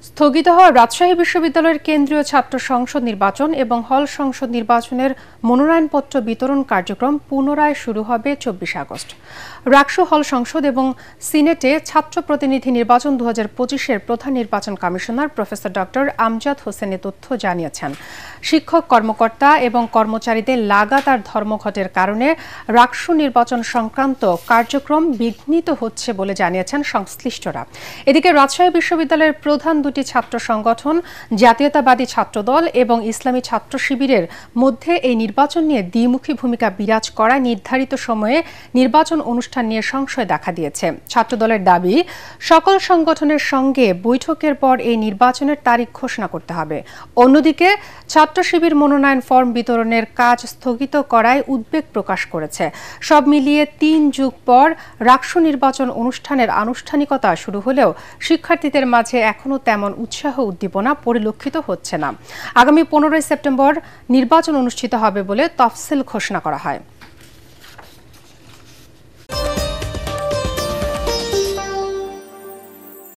স্থগিত হওয়া রাজশাহী বিশ্ববিদ্যালয়ের কেন্দ্রীয় ছাত্র সংসদ নির্বাচন এবং হল সংসদ নির্বাচনের মনোনয়নপত্র বিতরণ কার্যক্রম পুনরায় শুরু হবে ২৪ আগস্ট। রাকসু হল সংসদ এবং সিনেটে ছাত্র প্রতিনিধি নির্বাচন ২০২৫-এর প্রধান নির্বাচন commissioner professor doctor Amjad Hossain এ তথ্য জানিয়েছেন। শিক্ষক, কর্মকর্তা এবং কর্মচারীদের লাগাতার ধর্মঘটের কারণে রাকসু নির্বাচন সংক্রান্ত কার্যক্রম বিঘ্নিত হচ্ছে বলে জানিয়েছেন সংশ্লিষ্টরা। এদিকে রাজশাহী বিশ্ববিদ্যালয়ের প্রধান দুটি ছাত্র সংগঠন জাতীয়তাবাদী ছাত্রদল এবং ইসলামী ছাত্র শিবিরের মধ্যে এই নির্বাচন নিয়ে দ্বিমুখী ভূমিকা বিরাজ করায় নির্ধারিত সময়ে নির্বাচন অনুষ্ঠান নিয়ে সংশয় দেখা দিয়েছে। ছাত্রদলের দাবি, সকল সংগঠনের সঙ্গে বৈঠকের পর এই নির্বাচনের তারিখ ঘোষণা করতে হবে। অন্যদিকে ছাত্র শিবির মনোনয়ন ফর্ম বিতরণের কাজ স্থগিত করায় উদ্বেগ প্রকাশ করেছে। সব মিলিয়ে ৩ যুগ পর রাকসু নির্বাচন অনুষ্ঠানের আনুষ্ঠানিকতা শুরু হলেও শিক্ষার্থীদের মাঝে এখনও তেমন উৎসাহ উদ্দীপনা পরিলক্ষিত হচ্ছে না। আগামী ১৫ সেপ্টেম্বর নির্বাচন অনুষ্ঠিত হবে বলে তফসিল ঘোষণা করা হয়।